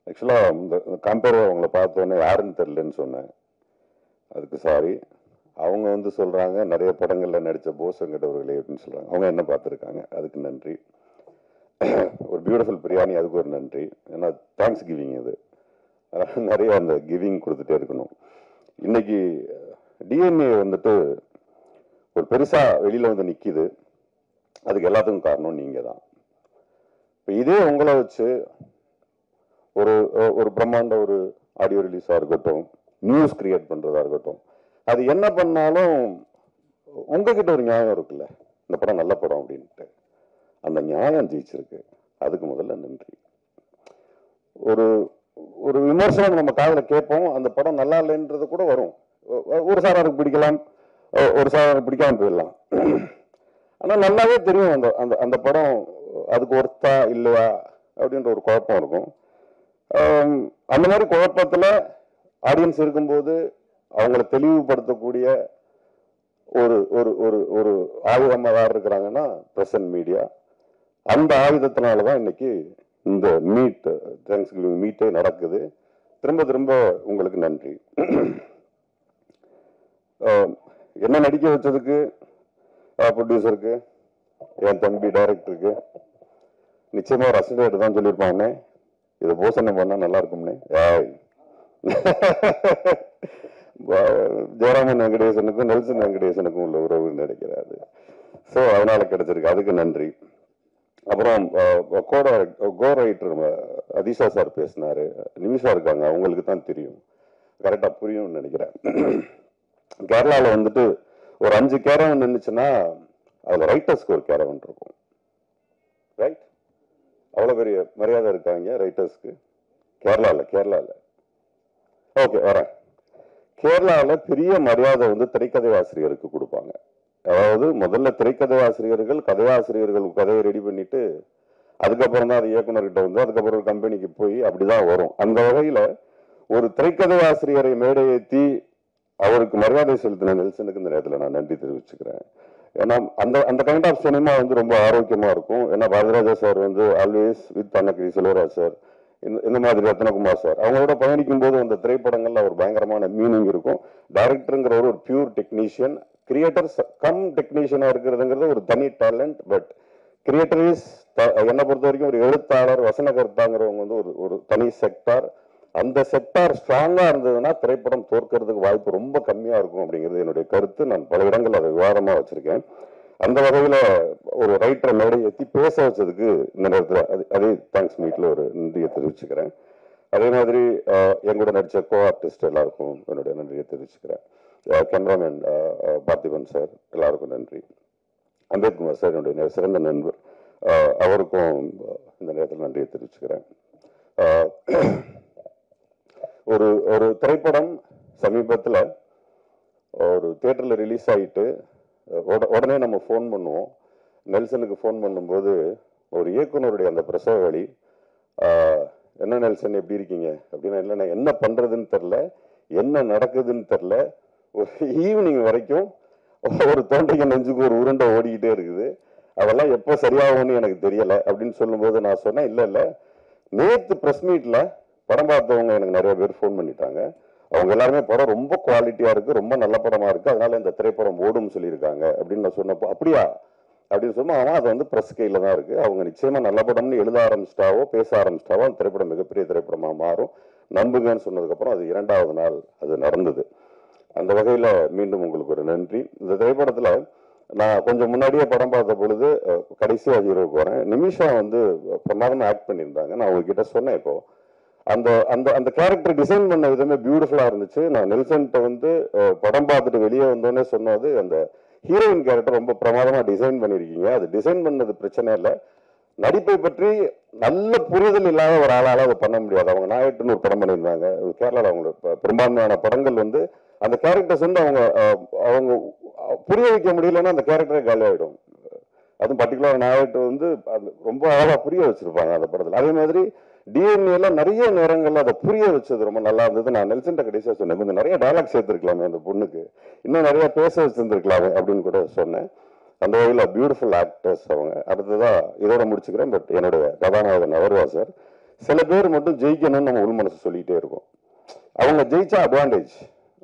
E: ஆக்சுவலா இந்த கம்பேர் அவங்கள பார்த்தோன்னே யாருன்னு தெரியலன்னு சொன்னேன். அதுக்கு சாரி. அவங்க வந்து சொல்றாங்க நிறைய படங்கள்ல நடிச்ச போஸ் வெங்கடவர்களே அப்படின்னு சொல்றாங்க. அவங்க என்ன பார்த்துருக்காங்க, அதுக்கு நன்றி. ஒரு பியூட்டிஃபுல் பிரியாணி, அதுக்கு ஒரு நன்றி. ஏன்னா தேங்க்ஸ் கிவிங் இது நிறைய அந்த கிவிங் கொடுத்துட்டே இருக்கணும். இன்னைக்கு டிஎன்ஏ வந்துட்டு ஒரு பெருசா வெளியில வந்து நிக்குது. அதுக்கு எல்லாத்துக்கும் காரணம் நீங்க தான். இப்போ இதே உங்களை வச்சு ஒரு பிரம்மாண்ட ஒரு ஆடியோ ரிலீஸா இருக்கட்டும், நியூஸ் கிரியேட் பண்றதா இருக்கட்டும், அது என்ன பண்ணாலும் உங்ககிட்ட ஒரு நியாயம் இருக்குல்ல, இந்த படம் நல்ல படம் அப்படின்ட்டு. அந்த நியாயம் ஜெயிச்சிருக்கு. அதுக்கு முதல்ல நன்றி. ஒரு விமர்சனம் நம்ம காதுல கேட்போம், அந்த படம் நல்லா இல்லைன்றது கூட வரும். ஒரு சாராருக்கு பிடிக்கலாம், ஒரு சாராருக்கு பிடிக்காம போயிடலாம். ஆனா நல்லாவே தெரியும் அந்த அந்த அந்த படம் அதுக்கு ஒர்த்தா இல்லையா அப்படின்ற ஒரு குழப்பம் இருக்கும். அந்த மாதிரி குழப்பத்துல ஆடியன்ஸ் இருக்கும்போது அவங்களை தெளிவுபடுத்தக்கூடிய ஒரு ஒரு ஒரு ஒரு ஆயுதமா யார் இருக்கிறாங்கன்னா பிரசன்ட் மீடியா. அந்த ஆயுதத்தினாலதான் இன்னைக்கு இந்த தேங்க்ஸ் கிவிங் மீட்டே நடக்குது. திரும்ப திரும்ப உங்களுக்கு நன்றி. என்ன நடிக்க வச்சதுக்கு ப்ரொடியூசருக்கு, என் தம்பி டைரக்டருக்கு நிச்சயமா ரசிகர்கிட்ட தான் சொல்லியிருப்பாங்கன்னே, இதை போசனை பண்ணா நல்லா இருக்கும்னே. ஜெயராமன் வெங்கடேசனுக்கும் நெல்சன் வெங்கடேசனுக்கும் உள்ள உறவு நினைக்கிறாரு. ஸோ அதனால கிடைச்சிருக்கு, அதுக்கு நன்றி. அப்புறம் கோ ரைட்டர் அதிஷா சார் பேசினாரு. நிமிஷா இருக்காங்க, அவங்களுக்கு தான் தெரியும், கரெக்டா புரியும்னு நினைக்கிறேன். கேரளாவில் வந்துட்டு ஒரு 5 கேரவன் நின்றுச்சுன்னா அதுல ரைட்டர்ஸ்க்கு ஒரு கேரவன் இருக்கும். ரைட்? அவ்வளவு பெரிய மரியாதை இருக்காங்க ரைட்டர்ஸ்க்கு கேரளாவில். ஓகே, வரேன். கேரளாவில் பெரிய மரியாதை வந்து திரைக்கதை ஆசிரியருக்கு கொடுப்பாங்க. அதாவது முதல்ல திரைக்கதை ஆசிரியர்கள் கதையை ரெடி பண்ணிட்டு அதுக்கப்புறம் தான் அது இயக்குனர்கிட்ட வந்து அதுக்கப்புறம் ஒரு கம்பெனிக்கு போய் அப்படிதான் வரும். அந்த வகையில ஒரு திரைக்கதை ஆசிரியரை மேடை ஏற்றி அவருக்கு மரியாதை செலுத்தின நெல்சனுக்கு இந்த நேரத்தில் நான் நன்றி தெரிவிச்சுக்கிறேன். ஏன்னா அந்த அந்த கைண்ட் ஆஃப் சினிமா வந்து ரொம்ப ஆரோக்கியமா இருக்கும். ஏன்னா பாரதிராஜா சார் வந்து always with Annagiri Selvaraj sir, இந்த மாதிரி ரத்னகுமார் சார் அவங்களோட பயணிக்கும் போது அந்த திரைப்படங்கள்ல ஒரு பயங்கரமான மீனிங் இருக்கும். டைரக்டருங்கிற ஒரு பியூர் டெக்னீஷியன், கிரியேட்டர்ஸ் கம் டெக்னீஷியனா இருக்கிறதுங்கிறது ஒரு தனி டேலண்ட். பட் கிரியேட்டர் இஸ் என்னை பொறுத்த வரைக்கும் ஒரு எழுத்தாளர், வசனகர்த்தாங்கிறவங்க வந்து ஒரு தனி செக்டார். அந்த செக்டார் ஸ்ட்ராங்கா இருந்ததுன்னா திரைப்படம் தோற்கிறதுக்கு வாய்ப்பு ரொம்ப கம்மியா இருக்கும் அப்படிங்கிறது என்னுடைய கருத்து. நான் பல இடங்கள் அதை விவாதமா வச்சிருக்கேன். அந்த வகையில ஒரு ரைட்டரை மேடை ஏற்றி பேச வச்சதுக்கு இந்த நேரத்தில் அதே தேங்க்ஸ் மீட்ல ஒரு நன்றியை தெரிவிச்சுக்கிறேன். அதே மாதிரி எங்கூட நடிச்ச கோ ஆர்டிஸ்ட் எல்லாருக்கும் என்னுடைய நன்றியை தெரிவிச்சுக்கிறேன். கேமராமேன் பார்த்திபன் சார் எல்லாருக்கும் நன்றி. அம்பேத்குமார் சார் என்னுடைய சிறந்த நண்பர், அவருக்கும் இந்த நேரத்தில் நன்றியை தெரிவிச்சுக்கிறேன். ஒரு ஒரு திரைப்படம் சமீபத்தில் ஒரு தியேட்டரில் ரிலீஸ் ஆகிட்டு உடனே நம்ம ஃபோன் பண்ணுவோம். நெல்சனுக்கு ஃபோன் பண்ணும்போது ஒரு இயக்குனருடைய அந்த பிரசவ வழி, என்ன நெல்சன் எப்படி இருக்கீங்க அப்படின்னா, இல்லைண்ணா என்ன பண்ணுறதுன்னு தெரில, என்ன நடக்குதுன்னு தெரில, ஒரு ஈவினிங் வரைக்கும் ஒரு தொண்டைக்கு நெஞ்சுக்கு ஒரு உருண்டை ஓடிக்கிட்டே இருக்குது, அதெல்லாம் எப்போ சரியாகும்னு எனக்கு தெரியலை அப்படின்னு சொல்லும்போது நான் சொன்னேன், இல்லை நேற்று ப்ரெஸ் மீட்டில் படம் பார்த்தவங்க எனக்கு நிறைய பேர் ஃபோன் பண்ணிட்டாங்க. அவங்க எல்லாருமே படம் ரொம்ப குவாலிட்டியாக இருக்குது, ரொம்ப நல்ல படமாக இருக்குது, அதனால இந்த திரைப்படம் ஓடும்னு சொல்லியிருக்காங்க அப்படின்னு நான் சொன்னப்போ, அப்படியா அப்படின்னு சொன்னால் அவன் அது வந்து ப்ரெஸ் கையில் தான் இருக்குது, அவங்க நிச்சயமாக நல்ல படம்னு எழுத ஆரம்பிச்சிட்டாவோ பேச ஆரம்பிச்சிட்டாவோ அந்த திரைப்படம் மிகப்பெரிய திரைப்படமாக மாறும், நம்புங்கன்னு சொன்னதுக்கப்புறம் அது 2வது நாள் அது நடந்தது. அந்த வகையில் மீண்டும் உங்களுக்கு ஒரு நன்றி. இந்த திரைப்படத்தில் நான் கொஞ்சம் முன்னாடியே படம் பார்த்த பொழுது கடைசியாக ஹீரோவுக்கு வரேன், நிமிஷா வந்து பிரமாதமாக ஆக்ட் பண்ணியிருந்தாங்க. நான் உங்ககிட்ட சொன்னேன், இப்போ அந்த அந்த அந்த கேரக்டர் டிசைன் பண்ண விதமே பியூட்டிஃபுல்லாக இருந்துச்சு. நான் நெல்சன்ட்ட வந்து படம் பார்த்துட்டு வெளியே வந்தோடனே சொன்னது, அந்த ஹீரோயின் கேரக்டர் ரொம்ப பிரமாதமாக டிசைன் பண்ணியிருக்கீங்க, அது டிசைன் பண்ணது பிரச்சனை இல்லை, நடிப்பை பற்றி நல்ல புரிதல் இல்லாத ஒரு ஆளால் அதை பண்ண முடியாது. அவங்க நாயட்டுன்னு ஒரு படம் பண்ணியிருந்தாங்க கேரளாவில், அவங்க பெரும்பான்மையான படங்கள் வந்து அந்த கேரக்டர்ஸ் வந்து அவங்க புரிய வைக்க முடியலன்னா அந்த கேரக்டரே காலி ஆகிடும். அதுவும் பர்டிகுலர் நாயட்டு வந்து ரொம்ப அழகாக புரிய வச்சிருப்பாங்க அந்த படத்தில். அதே மாதிரி டிஎன்ஏல நிறைய நேரங்கள்ல அதை புரிய வச்சது ரொம்ப நல்லா இருந்தது. நான் நெல்சன்ட்ட கடைசியாக சொன்னேன், கொஞ்சம் நிறைய டயலாக் சேர்த்துருக்கலாமே அந்த பொண்ணுக்கு, இன்னும் நிறைய பேச வச்சிருந்துருக்கலாமே அப்படின்னு கூட சொன்னேன். அந்த வகையில் பியூட்டிஃபுல் ஆக்டர்ஸ் அவங்க. அடுத்ததான் இதோட முடிச்சுக்கிறேன். பட் என்னுடைய கதாநாயகன் அவர்வா சார், சில பேர் மட்டும் ஜெயிக்கணும்னு நம்ம உள் மனசு சொல்லிக்கிட்டே இருக்கோம். அவங்க ஜெயிச்சா அட்வான்டேஜ்,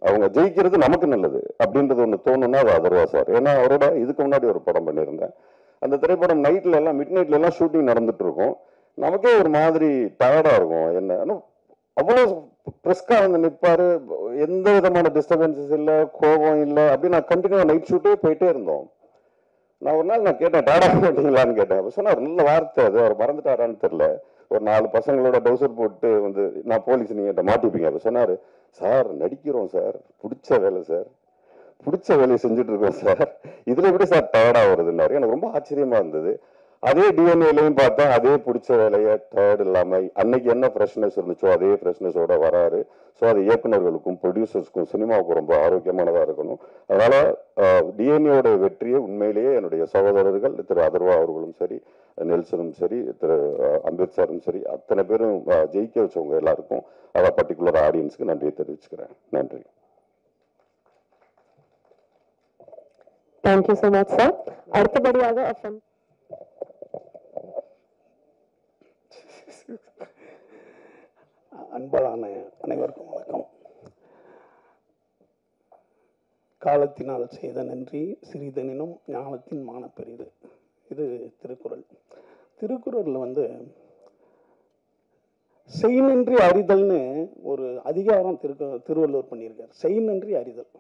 E: அவங்க ஜெயிக்கிறது நமக்கு நல்லது அப்படின்றது ஒன்று தோணுன்னா அது அதர்வா சார். ஏன்னா அவரோட இதுக்கு முன்னாடி ஒரு படம் பண்ணியிருந்தேன். அந்த திரைப்படம் நைட்ல எல்லாம் மிட் நைட்ல எல்லாம் ஷூட்டிங் நடந்துட்டு இருக்கும். நமக்கே ஒரு மாதிரி டயர்டா இருக்கும். என்ன அவ்வளோ பிரிஸ்கா வந்து நிற்பாரு, எந்த விதமான டிஸ்டர்பன்சஸ் இல்லை, கோபம் இல்லை, அப்படி நான் கண்டினியூவா நைட் ஷூட்டே போயிட்டே இருந்தோம். நான் ஒரு நாள் நான் கேட்டேன், டயர்டா மாட்டீங்களான்னு கேட்டேன். அப்போ சொன்னார், நல்ல வார்த்தை அது, அவர் மறந்துட்டாரான்னு தெரியல, ஒரு 4 பசங்களோட டவுசர் போட்டு வந்து நான் போலீஸ் நீங்க மாட்டிப்பீங்க. அப்போ சொன்னாரு, சார் நடிக்கிறோம் சார், பிடிச்ச வேலை சார், பிடிச்ச வேலையை செஞ்சுட்டு இருக்கோம் சார், இதுல எப்படி சார் டயர்டா வருதுன்னாரு. எனக்கு ரொம்ப ஆச்சரியமா இருந்தது. அதே டிஎன்ஏலையும் பார்த்தா அதே பிடிச்ச வேலையை டயர்டு இல்லாம அன்னைக்கு என்ன ஃப்ரெஷ்னஸ் இருந்துச்சோ அதே ஃப்ரெஷ்னஸோட வராரு. ஸோ அது இயக்குநர்களுக்கும் ப்ரொடியூசர்ஸ்க்கும் சினிமாவுக்கும் ரொம்ப ஆரோக்கியமானதாக இருக்கணும். அதனால டிஎன்ஏவோட வெற்றியை உண்மையிலேயே என்னுடைய சகோதரர்கள் திரு அதர்வா அவர்களும் சரி, நெல்சனும் சரி, திரு அம்பேத் சாரும் சரி, அத்தனை பேரும் ஜெயிக்க வச்சவங்க எல்லாருக்கும், அதை பர்டிகுலர் ஆடியன்ஸுக்கு நன்றியை தெரிவிச்சுக்கிறேன். நன்றி.
B: Thank you so much sir. அடுத்தபடியாக
F: அன்பான அனைவருக்கும் வணக்கம். காலத்தினால் செய்த நன்றி சிறிதெனினும் ஞானத்தின் மான பெரிது. இது திருக்குறள். திருக்குறளில் வந்து செய் நன்றி அறிதல்னு ஒரு அதிகாரம் திருவள்ளுவர் பண்ணியிருக்கார். செய் நன்றி அறிதல்.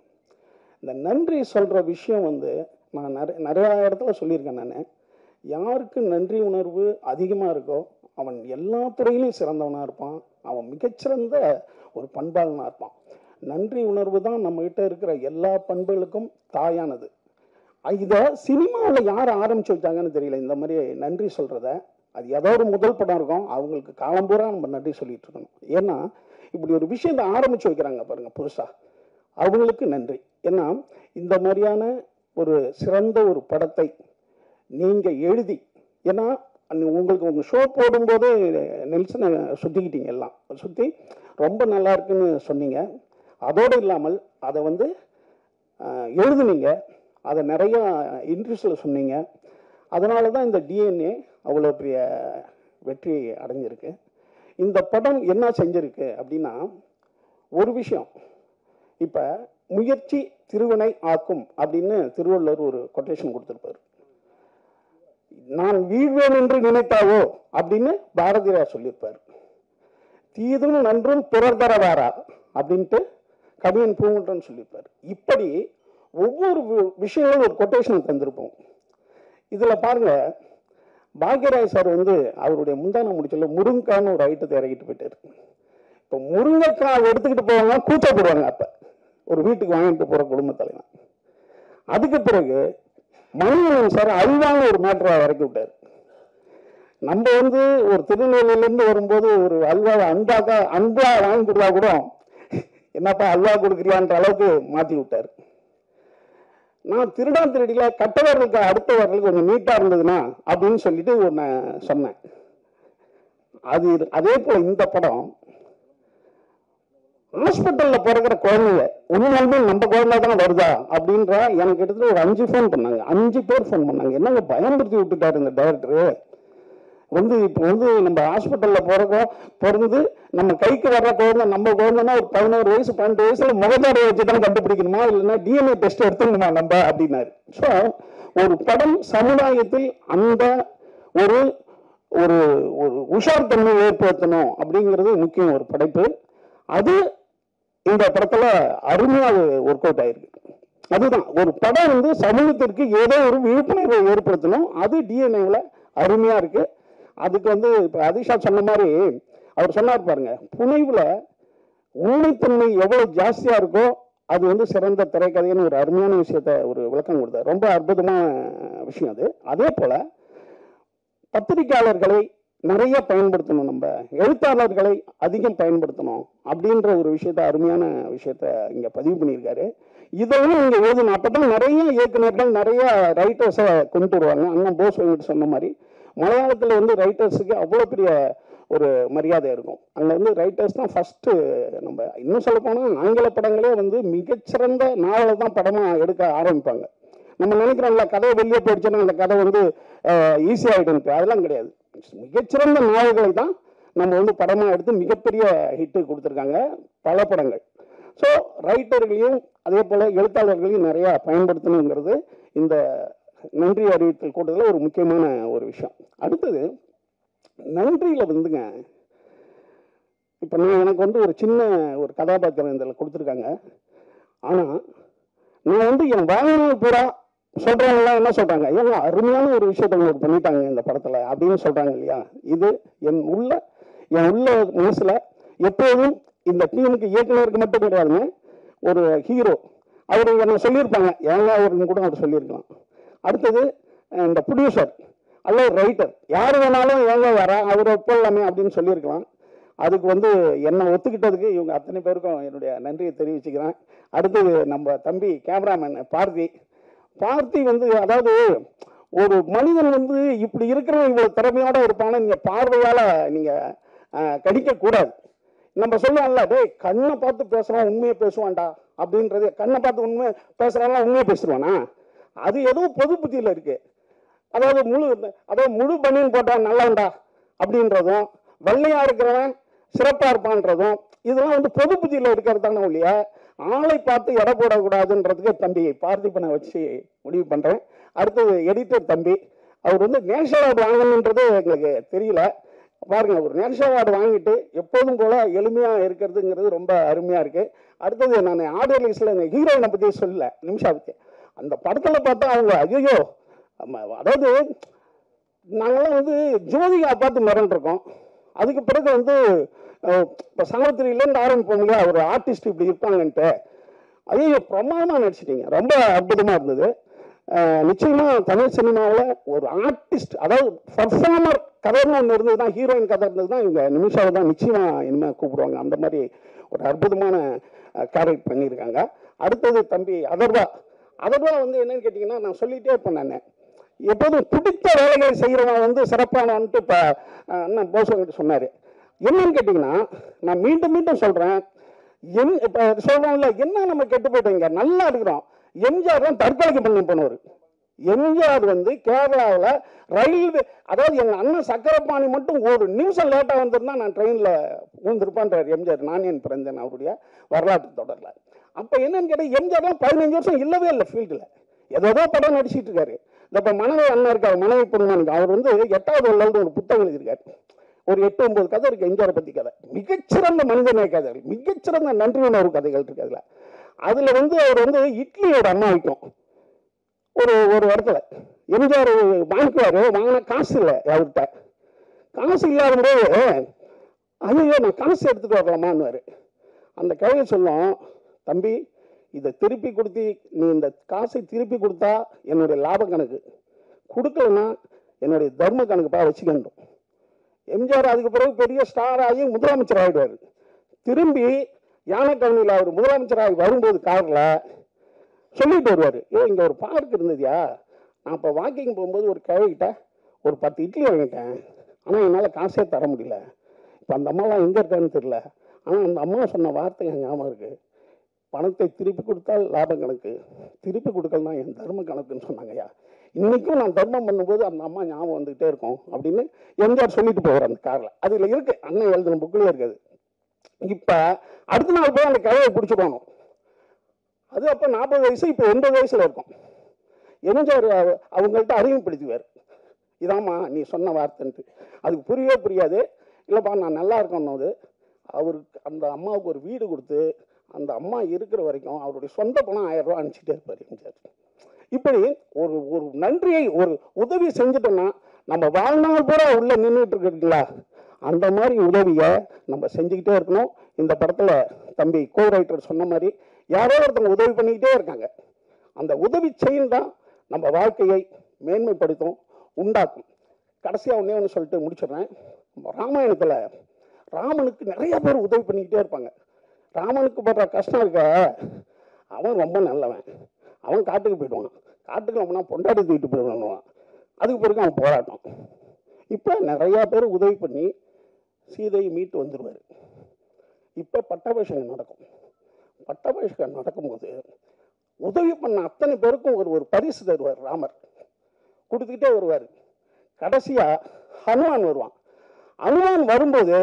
F: இந்த நன்றி சொல்கிற விஷயம் வந்து நான் நிறையா இடத்துல சொல்லியிருக்கேன். நான் யாருக்கு நன்றி உணர்வு அதிகமாக இருக்கோ அவன் எல்லா துறையிலையும் சிறந்தவனாக இருப்பான், அவன் மிகச்சிறந்த ஒரு பண்பாளனாக இருப்பான். நன்றி உணர்வு தான் நம்மகிட்ட இருக்கிற எல்லா பண்புகளுக்கும் தாயானது. இதை சினிமாவில் யார் ஆரம்பிச்சு வச்சாங்கன்னு தெரியல. இந்த மாதிரி நன்றி சொல்கிறத, அது ஏதோ ஒரு முதல் படம் இருக்கும், அவங்களுக்கு காலம்பூரா நம்ம நன்றி சொல்லிட்டு இருக்கணும். ஏன்னா இப்படி ஒரு விஷயத்தை ஆரம்பிச்சு வைக்கிறாங்க பாருங்க புதுசா, அவங்களுக்கு நன்றி. ஏன்னா இந்த மாதிரியான ஒரு சிறந்த ஒரு படத்தை நீங்கள் எழுதி, ஏன்னா உங்களுக்கு உங்கள் ஷோ போடும்போது நெல்சனை சுற்றிக்கிட்டீங்க, எல்லாம் சுற்றி ரொம்ப நல்லா இருக்குன்னு சொன்னீங்க. அதோடு இல்லாமல் அதை வந்து எழுதுனீங்க, அதை நிறையா இன்ட்ரெஸ்டில் சொன்னீங்க. அதனால தான் இந்த டிஎன்ஏ அவ்வளோ பெரிய வெற்றி அடைஞ்சிருக்கு. இந்த படம் என்ன செஞ்சிருக்கு அப்படின்னா, ஒரு விஷயம், இப்போ முயற்சி திருவினை ஆக்கும் அப்படின்னு திருவள்ளுவர் ஒரு கொட்டேஷன் கொடுத்துருப்பார். நான் வீழ்வேன் என்று நினைத்தாவோ அப்படின்னு பாரதியார் சொல்லியிருப்பார். தீதும் நன்றும் பிறர் தரவாரா அப்படின்ட்டு கவியன் பூங்குன்றன் சொல்லியிருப்பார். இப்படி ஒவ்வொரு விஷயங்களும் ஒரு கொட்டேஷன் தந்திருப்போம். இதில் பாருங்க, பாக்யராஜ் சார் வந்து அவருடைய முந்தான முடிச்சல முருங்கைக்கான்னு ஒரு ஐட்டத்தை இறக்கிட்டு போயிட்டாரு. இப்போ முருங்கைக்காய் எடுத்துக்கிட்டு போவாங்க, கூச்சப்படுவாங்க. அப்போ ஒரு வீட்டுக்கு வாங்கிட்டு போகிற குடும்ப தலைவன். அதுக்கு பிறகு மணிவண்ணன் சார் அல்வான ஒரு மேட்டரை இறக்கி விட்டார். நம்ம வந்து ஒரு திருநெல்வேலியிலேருந்து வரும்போது ஒரு அல்வாவை அன்பா வாங்கி கொடுத்தா கூட என்னப்பா அல்வா கொடுக்குறியான்ற அளவுக்கு மாற்றி விட்டார். நான் திருடில கட்டவர்களுக்கு அடுத்தவர்களுக்கு கொஞ்சம் நீட்டாக இருந்ததுன்னா அப்படின்னு சொல்லிட்டு ஒன்று சொன்னேன். அதே போல் இந்த படம் ஹாஸ்பிட்டலில் பிறக்கிற குழந்தைங்க உண்மையாலுமே நம்ம குழந்தை தான் வருதா அப்படின்ற எனக்கு கிட்டத்தட்ட ஒரு 5 ஃபோன் பண்ணாங்க. 5 பேர் ஃபோன் பண்ணாங்க. என்னங்க பயன்படுத்தி விட்டுட்டாரு இந்த டைரக்டரு. இப்போ நம்ம ஹாஸ்பிட்டலில் பிறந்து நம்ம கைக்கு வர்ற குழந்தை நம்ம குழந்தைன்னா ஒரு 11 வயசு 12 வயசுல முகத்தாடை வச்சு தான் கண்டுபிடிக்கணுமா, இல்லைன்னா டிஎன்ஏ டெஸ்ட் எடுத்துக்கணுமா நம்ம அப்படின்னாரு. ஸோ ஒரு படம் சமுதாயத்தில் அந்த ஒரு ஒரு ஒரு உஷார் தன்மை ஏற்படுத்தணும் அப்படிங்கிறது முக்கியம் ஒரு படைப்பு. அது இந்த படத்துல அருமையாக ஒர்க் அவுட் ஆயிருக்கு. அதுதான் ஒரு படம் சமூகத்திற்கு ஏதோ ஒரு விழிப்புணர்வை ஏற்படுத்தணும். அது டிஎன்ஏவில் அருமையா இருக்கு. அதுக்கு இப்போ அதிஷா சொன்ன மாதிரி அவர் சொன்னார் பாருங்க, புனைவுல உண்மைத்தன்மை எவ்வளவு ஜாஸ்தியா இருக்கோ அது சிறந்த திரைக்கதைன்னு ஒரு அருமையான விஷயத்த ஒரு விளக்கம் கொடுத்தார். ரொம்ப அற்புதமான விஷயம் அது. அதே போல பத்திரிகையாளர்களை நிறைய பயன்படுத்தணும், நம்ம எழுத்தாளர்களை அதிகம் பயன்படுத்தணும் அப்படின்ற ஒரு விஷயத்த அருமையான விஷயத்த இங்க பதிவு பண்ணியிருக்காரு. இதெல்லாம் இங்க எழுதணும். அப்பதான் நிறைய இயக்குநர்கள் நிறைய ரைட்டர்ஸை கொண்டு வருவாங்க. அண்ணன் போஸ் சொன்ன மாதிரி மலையாளத்தில் ரைட்டர்ஸுக்கு அவ்வளோ பெரிய ஒரு மரியாதை இருக்கும். அங்கே ரைட்டர்ஸ் தான் ஃபஸ்ட்டு. நம்ம இன்னும் சொல்ல போனால் ஆங்கில படங்களே மிகச்சிறந்த நாவலை தான் படமாக எடுக்க ஆரம்பிப்பாங்க. நம்ம நினைக்கிறோம்ல கதையை வெளியே போயிடுச்சோன்னா அந்த கதை ஈஸியாகிடும். அதெல்லாம் கிடையாது. மிகச்சிறந்த நாவல்களை தான் நம்ம படமாக எடுத்து மிகப்பெரிய ஹிட்டு கொடுத்துருக்காங்க பல படங்கள். ஸோ ரைட்டர்களையும் அதே போல் எழுத்தாளர்களையும் நிறையா பயன்படுத்தணுங்கிறது இந்த நன்றி அறிவித்தல் கூட்டத்தில் ஒரு முக்கியமான ஒரு விஷயம். அடுத்தது நன்றியில் இப்போ நான் எனக்கு ஒரு சின்ன ஒரு கதாபாத்திரம் இதில் கொடுத்துருக்காங்க. ஆனால் நான் என் வாழ்நாள் பூரா சொல்கிறவங்களாம் என்ன சொல்கிறாங்க, ஏன்னா அருமையான ஒரு விஷயத்த உங்களுக்கு பண்ணிட்டாங்க இந்த படத்தில் அப்படின்னு சொல்கிறாங்க இல்லையா. இது என் உள்ள மனசில் எப்போதும் இந்த டீமுக்கு இயக்குனருக்கு மட்டும் கிடையாதுங்க, ஒரு ஹீரோ அவர் என்ன சொல்லியிருப்பாங்க, ஏங்க அவருன்னு கூட அவர் சொல்லியிருக்கலாம். அடுத்தது இந்த ப்ரொடியூசர் அல்ல ரைட்டர் யார் வேணாலும் ஏங்க வர அவர் போடலாமே அப்படின்னு சொல்லியிருக்கலாம். அதுக்கு என்னை ஒத்துக்கிட்டதுக்கு இவங்க அத்தனை பேருக்கும் என்னுடைய நன்றியை தெரிவிச்சுக்கிறேன். அடுத்தது நம்ம தம்பி கேமராமேன் பார்த்தி அதாவது ஒரு மனிதன் இப்படி இருக்கிறவங்க இவ்வளவு திறமையோட இருப்பான நீங்க பார்வையால நீங்க கடிக்கக்கூடாது. நம்ம சொல்லுவோம்ல, டேய் கண்ணை பார்த்து பேசுறோம் உண்மையை பேசுவான்டா அப்படின்றது, கண்ணை பார்த்து உண்மை பேசுறாங்களா உண்மையை பேசுவானா, அது ஏதோ பொது புத்தியில இருக்கு. அதாவது முழு பனியன் போட்டான் நல்லவன்டா அப்படின்றதும், வெள்ளையா இருக்கிறவன் சிறப்பா இருப்பான்றதும், இதெல்லாம் பொது புத்தியில இருக்கிறது தானே இல்லையா. ஆளை பார்த்து எடை போடக்கூடாதுன்றதுக்கு தம்பி பார்த்திபனை வச்சு முடிவு பண்றேன். அடுத்தது எடிட்டர் தம்பி, அவர் நேஷனல் அவார்டு வாங்கணுன்றது எங்களுக்கு தெரியல. பாருங்க, ஒரு நேஷனல் அவார்டு வாங்கிட்டு எப்போதும் போல எளிமையா இருக்கிறதுங்கிறது ரொம்ப அருமையா இருக்கு. அடுத்தது நான் ஆடியோ ரிலீஸ்ல ஹீரோயினை பத்தி சொல்லல, நிமிஷா பத்தி அந்த படத்துல பார்த்தா அவங்க ஐயோ, அதாவது நாங்கெல்லாம் ஜோதிகா பார்த்து மிரண்டிருக்கோம். அதுக்கு பிறகு இப்போ சாவித்திரியிலேருந்து ஆரம்பிப்போம் இல்லையா, ஒரு ஆர்டிஸ்ட் இப்படி இருப்பாங்கன்ட்டு, ஐயோ பிரமாதமாக நடிச்சிட்டீங்க, ரொம்ப அற்புதமாக இருந்தது. நிச்சயமா தமிழ் சினிமாவில் ஒரு ஆர்டிஸ்ட், அதாவது பர்ஃபார்மர் கதைன்னு ஒன்று இருந்தது தான், ஹீரோயின் கதை இருந்தது தான், இவங்க நிமிஷாவை தான் நிச்சயமா இனிமேல் கூப்பிடுவாங்க. அந்த மாதிரி ஒரு அற்புதமான கேரக்டர் பண்ணியிருக்காங்க. அடுத்தது தம்பி அதர்வா என்னன்னு கேட்டிங்கன்னா, நான் சொல்லிகிட்டே இருப்பேன், நான் எப்போதும் பிடித்த வேலைகளை செய்கிறவன் சிறப்பானவன்ட்டு இப்போ அண்ணன் போஸ்வங்கிட்ட சொன்னார். என்னன்னு கேட்டிங்கன்னா, நான் மீண்டும் மீண்டும் சொல்கிறேன், இப்போ சொல்கிறோம்ல, என்ன நம்ம கெட்டு போயிட்டோங்க, நல்லா இருக்கிறோம். எம்ஜிஆர் தான் தற்கொலைக்கு பண்ணி போனவர். எம்ஜிஆர் கேரளாவில் ரயில்வே, அதாவது எங்கள் அண்ணன் சக்கரபாணி மட்டும் ஒரு நிமிஷம் லேட்டாக வந்திருந்தா நான் ட்ரெயினில் விழுந்திருப்பான்றார் எம்ஜிஆர். நான் என் பிறந்தேன் அவருடைய வரலாற்று தொடரில். அப்போ என்னன்னு கேட்டால், எம்ஜிஆர்லாம் 15 வருஷம் இல்லவே இல்லை ஃபீல்டில், ஏதோ படம் நடிச்சிட்டு இருக்காரு. இப்போ மனைவி அண்ணன் இருக்கார், மனைவி பொண்ணுமானுக்கு அவர் 8வது வள்ளல்னு ஒரு புத்தகம் எழுதியிருக்காரு. ஒரு 8-9 கதை இருக்கு எம்ஜிஆரை பற்றி கதை, மிகச்சிறந்த மனிதநேய கதைகள், மிகச்சிறந்த நன்றி உணர்வு கதைகள் இருக்கு. அதில் அவர் இட்லியோட அம்மா வைக்கும் ஒரு இடத்துல எம்ஜிஆர் வாங்கிக்குவாரு, வாங்கினா காசு இல்லை அவர்கிட்ட. காசு இல்லாத போது ஐயோ நான் காசு எடுத்துட்டு வரலாமான்னு அந்த கதையை சொல்லும், தம்பி இதை திருப்பி கொடுத்து நீ இந்த காசை திருப்பி கொடுத்தா என்னுடைய லாப கணக்கு, கொடுக்கலன்னா என்னுடைய தர்ம கணக்குப்பா வச்சுக்கணும். எம்ஜிஆர் அதுக்கு பிறகு பெரிய ஸ்டார் ஆகி முதலமைச்சர் ஆகிடுவார். திரும்பி யானைக்கவனியில் அவர் முதலமைச்சராகி வரும்போது காரில் சொல்லிட்டு வருவார், இங்கே ஒரு பார்க் இருந்ததுயா, நான் இப்போ வாக்கிங் போகும்போது ஒரு கிழவிக்கிட்ட ஒரு 10 இட்லி வாங்கிட்டேன், ஆனால் என்னால் காசே தர முடியல. இப்போ அந்த அம்மாலாம் எங்கே இருக்கான்னு தெரியல, ஆனால் அந்த அம்மா சொன்ன வார்த்தை என் ஞாபகம் இருக்குது, பணத்தை திருப்பி கொடுத்தால் லாப கணக்கு, திருப்பி கொடுக்கலனா என் தர்ம கணக்குன்னு சொன்னாங்கய்யா. இன்னைக்கும் நான் தர்மம் பண்ணும்போது அந்த அம்மா ஞாபகம் வந்துகிட்டே இருக்கும் அப்படின்னு எம்ஜிஆர் சொல்லிட்டு போவார் அந்த காரில். அதில் இருக்கு, அண்ணன் எழுதுன புக்கிலே இருக்குது. இப்போ அடுத்த நாள் போய் அந்த கிழவை பிடிச்சி போகணும். அது அப்போ 40 வயசு, இப்போ 80 வயசில் இருக்கும். எம்ஜிஆர் அவங்கள்ட்ட அறிமுகப்படுத்துவார், இதாம்மா நீ சொன்ன வார்த்தைன்ட்டு. அதுக்கு புரியவே புரியாது. இல்லைப்பா நான் நல்லா இருக்கணும்னு அவருக்கு அந்த அம்மாவுக்கு ஒரு வீடு கொடுத்து அந்த அம்மா இருக்கிற வரைக்கும் அவருடைய சொந்த பணம் 1000 ரூபா அனுப்பிச்சிட்டே இருப்பார் எம்ஜிஆர். இப்படி ஒரு ஒரு நன்றியை, ஒரு உதவி செஞ்சுட்டோம்னா நம்ம வாழ்நாள் பூரா உள்ள நின்றுட்டு இருக்குங்களா, அந்த மாதிரி உதவியை நம்ம செஞ்சுக்கிட்டே இருக்கணும். இந்த படத்தில் தம்பி கோ ரைட்டர் சொன்ன மாதிரி யாரோ ஒருத்தவங்க உதவி பண்ணிக்கிட்டே இருக்காங்க. அந்த உதவி செயல் தான் நம்ம வாழ்க்கையை மேன்மைப்படுத்தும், உண்டாக்கும். கடைசியாக ஒன்று சொல்லிட்டு முடிச்சிடுறேன். ராமாயணத்தில் ராமனுக்கு நிறைய பேர் உதவி பண்ணிக்கிட்டே இருப்பாங்க. ராமனுக்கு படுற கஷ்டம் இருக்க, அவன் ரொம்ப நல்லவன், அவன் காட்டுக்கு போயிடுவான், காட்டுக்கு அவனா பொண்டாட்டி தூக்கிட்டு போயிடுவான், அதுக்கு பிறகு அவன் போராட்டம். இப்போ நிறையா பேர் உதவி பண்ணி சீதையை மீட்டு வந்துடுவார். இப்போ பட்டாபிஷேகம் நடக்கும். பட்டாபிஷேகம் நடக்கும்போது உதவி பண்ண அத்தனை பேருக்கும் ஒரு பரிசு தருவார் ராமர், கொடுத்துக்கிட்டே வருவார். கடைசியாக ஹனுமான் வருவான். ஹனுமான் வரும்போது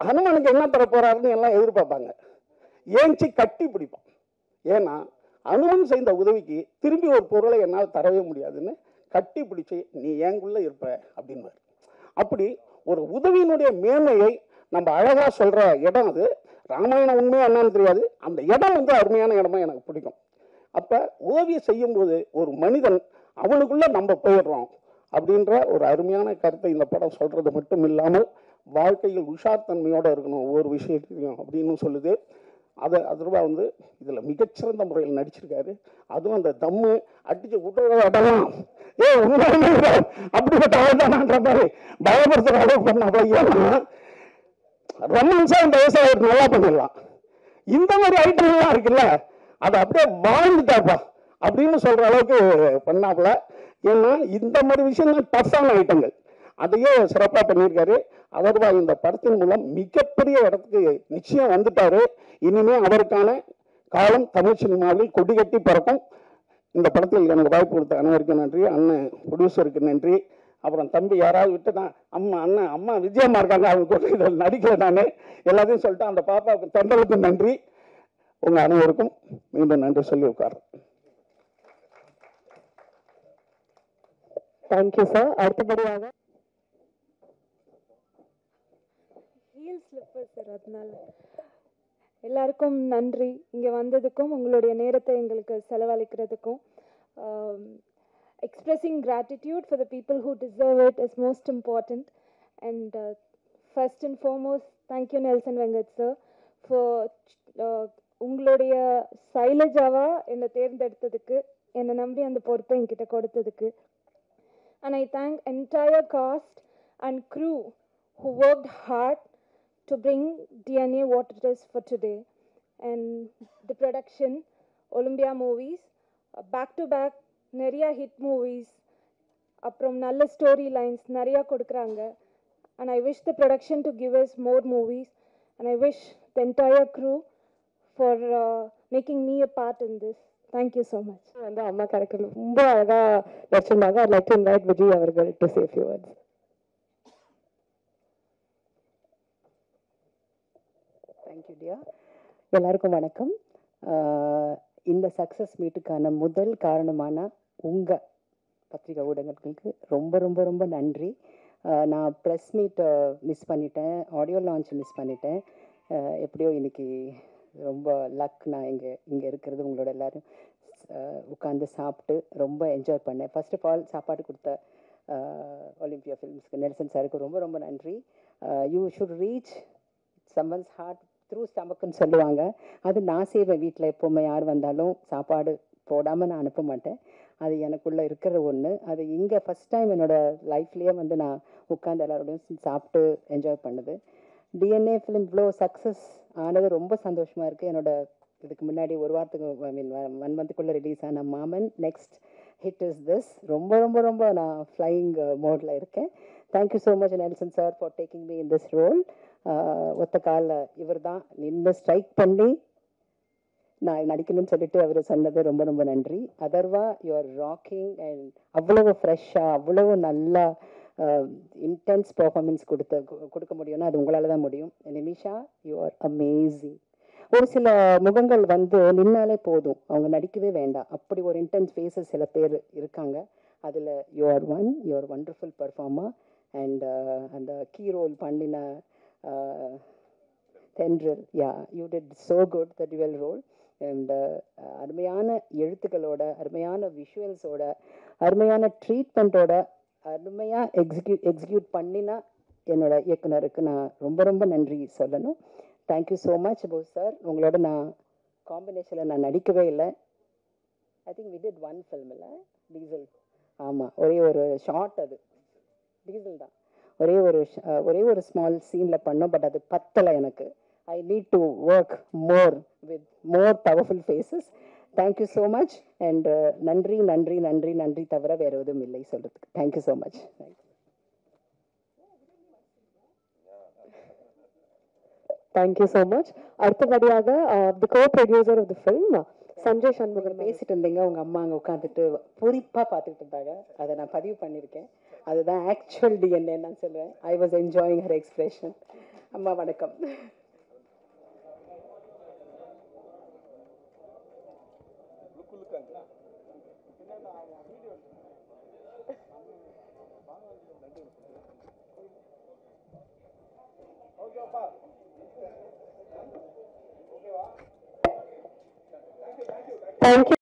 F: ஹனுமானுக்கு என்ன தர போறாருன்னு எல்லாம் எதிர்பார்ப்பாங்க. ஏஞ்சி கட்டி பிடிப்பான். ஏன்னா ஹனுமான் செய்த உதவிக்கு திரும்பி ஒரு பொருளை என்னால் தரவே முடியாதுன்னு கட்டி பிடிச்சி நீ ஏங்குள்ள இருப்ப அப்படின்னு. அப்படி ஒரு உதவியினுடைய மேன்மையை நம்ம அழகா சொல்ற இடம் அது. ராமாயணம் உண்மையா என்னன்னு தெரியாது, அந்த இடம் அருமையான இடமா எனக்கு பிடிக்கும். அப்ப உதவியை செய்யும்போது ஒரு மனிதன் அவனுக்குள்ள நம்ம போயிடுறோம் அப்படின்ற ஒரு அருமையான கருத்தை இந்த படம் சொல்றது மட்டும் இல்லாமல் வாழ்க்கையில் உஷார் தன்மையோட இருக்கணும் ஒவ்வொரு விஷயத்தையும் அப்படின்னு சொல்லுது. அதுவா இதுல மிகச்சிறந்த முறையில் நடிச்சிருக்காரு. அதுவும் அந்த தம்மு அடிச்சு விட்டுறதெல்லாம் உண்மையான அப்படிப்பட்ட ஆள்தானான்ற மாதிரி பயப்படுத்துற அளவு பண்ண ரொமான்ஸா இந்த வயசுல நல்லா பண்ணிடலாம். இந்த மாதிரி ஐட்டங்கள்லாம் இருக்குல்ல, அதை அப்படியே வாழ்ந்துட்டாப்பா அப்படின்னு சொல்ற அளவுக்கு பண்ணாப்புல. ஏன்னா இந்த மாதிரி விஷயங்கள் டஃப்பான ஐட்டங்கள், அதையே சிறப்பாக பண்ணியிருக்காரு. அதர்வா இந்த படத்தின் மூலம் மிகப்பெரிய இடத்துக்கு நிச்சயம் வந்துட்டாரு. இனிமே அவருக்கான காலம் தமிழ் சினிமாவில் கொடி கட்டி பறக்கும். இந்த படத்தில் எனக்கு வாய்ப்பு கொடுத்த அனைவருக்கும் நன்றி, அண்ணன் ப்ரொடியூசருக்கு நன்றி. அப்புறம் தம்பி யாராவது விட்டுதான் அம்மா விஜயம்மா இருக்காங்க, அவங்க இதில் நடிக்கல, நான் எல்லாத்தையும் சொல்லிட்டு அந்த பாப்பாவுக்கு தண்டலுக்கும் நன்றி. உங்க அனைவருக்கும் மீண்டும் நன்றி சொல்லி உட்கார்.
B: Thank you sir. அடுத்தபடியாக
G: சார், அதனால எல்லாருக்கும் நன்றி. இங்கே வந்ததுக்கும் உங்களுடைய நேரத்தை எங்களுக்கு செலவழிக்கிறதுக்கும். Expressing gratitude for the people who deserve it is most important. And first and foremost, thank you Nelson Vengat sir for உங்களுடைய சைலஜாவா என்னை தேர்ந்தெடுத்ததுக்கு, என்னை நம்பி அந்த பொறுப்பை என்கிட்ட கொடுத்ததுக்கு. And I thank entire cast and crew who worked hard to bring DNA what it is for today. And the production, Olympia Movies, back to back நிறையா ஹிட் மூவிஸ், அப்புறம் நல்ல ஸ்டோரி லைன்ஸ் நிறையா கொடுக்குறாங்க. And I wish the production to give us more movies, and I wish the entire crew for making me a part in this. Thank you so much.
B: அம்மா கேரக்டர் ரொம்ப அழகா நடிச்சிருந்தாங்க. I'd like to invite Vijay அவர்கள் to say a few words.
H: Thank you டியா. எல்லாருக்கும் வணக்கம். இந்த சக்ஸஸ் மீட்டுக்கான முதல் காரணமான உங்கள் பத்திரிகை ஊடகங்களுக்கு ரொம்ப ரொம்ப ரொம்ப நன்றி. நான் ப்ரெஸ் மீட் மிஸ் பண்ணிட்டேன், ஆடியோ லான்ச் மிஸ் பண்ணிட்டேன். எப்படியோ இன்னைக்கு ரொம்ப லக், நான் இங்கே இருக்கிறது உங்களோட எல்லோரும் உட்காந்து சாப்பிட்டு ரொம்ப என்ஜாய் பண்ணேன். ஃபர்ஸ்ட் ஆஃப் ஆல் சாப்பாடு கொடுத்த ஒலிம்பியா ஃபிலிம்ஸ்க்கு நெல்சன் சாருக்கு ரொம்ப ரொம்ப நன்றி. You should reach someone's heart through ஸ்டமக்குன்னு சொல்லுவாங்க. அது நான் செய்வேன் வீட்டில். எப்போவுமே யார் வந்தாலும் சாப்பாடு போடாமல் நான் அனுப்ப மாட்டேன். அது எனக்குள்ளே இருக்கிற ஒன்று. அது இங்கே ஃபஸ்ட் டைம் என்னோடய லைஃப்லேயே வந்து நான் உட்காந்து எல்லாரோடையும் சாப்பிட்டு என்ஜாய் பண்ணுது. டிஎன்ஏ ஃபிலிம் இவ்வளோ சக்ஸஸ் ஆனது ரொம்ப சந்தோஷமாக இருக்குது. என்னோட இதுக்கு முன்னாடி ஒரு வாரத்துக்கு, ஐ மீன் 1 மந்த்துக்குள்ளே ரிலீஸ் ஆன மாமன், நெக்ஸ்ட் ஹிட் இஸ் திஸ். ரொம்ப ரொம்ப ரொம்ப நான் ஃப்ளையிங் மோடில் இருக்கேன். Thank you so much Nelson sir for taking me in this role. ஒத்த காலில் இவர் தான் நின்று ஸ்ட்ரைக் பண்ணி நான் நடிக்கணும்னு சொல்லிட்டு அவர் சொன்னது ரொம்ப ரொம்ப நன்றி. அதர்வா யூஆர் ராக்கிங் அண்ட் அவ்வளவு ஃப்ரெஷ்ஷாக அவ்வளவு நல்லா இன்டென்ஸ் பர்ஃபார்மன்ஸ் கொடுக்க முடியும்னா அது உங்களால் தான் முடியும். Nimisha you are amazing. ஒரு சில முகங்கள் வந்து நின்னாலே போதும், அவங்க நடிக்கவே வேண்டாம், அப்படி ஒரு இன்டென்ஸ் ஃபேஸஸ் சில பேர் இருக்காங்க. அதில் you are one, you are wonderful performer. And அந்த கீ ரோல் பண்ணின Thendral, yeah you did so good the dual role. And அருமையான எழுத்துக்களோட, அருமையான விஷுவல்ஸோட, அருமையான ட்ரீட்மெண்ட்டோட, அருமையாக எக்ஸிக்யூட் பண்ணினா என்னோட இயக்குனருக்கு நான் ரொம்ப ரொம்ப நன்றி சொல்லணும். Thank you so much Bose sir. உங்களோட நான் காம்பினேஷனில் நான் நடிக்கவே இல்லை. I think we did 1 film இல்லை டீசல். ஆமாம், ஒரே ஒரு ஷார்ட், அது டீசல் தான். ஒரே ஒரு ஸ்மால் சீனில் பண்ணோம். பட் அது பத்தலை எனக்கு. I need to work more with more powerful faces. Thank you so much. And நன்றி நன்றி நன்றி நன்றி தவிர வேறு எதுவும் இல்லை சொல்கிறதுக்கு. Thank you so much.
B: Thank you so much. அடுத்தபடியாக the co-producer of the film, Sanjay Shanmugam.
H: பேசிட்டு இருந்தீங்க, உங்கள் அம்மா அங்கே உட்காந்துட்டு பொறிப்பாக பார்த்துக்கிட்டு இருந்தாங்க. அதை நான் பதிவு பண்ணியிருக்கேன். அதுதான் ஆக்சுவல் டிஎன்ஏ நான் சொல்லுவேன். I was enjoying her expression. அம்மா வணக்கம்.
B: Thank you.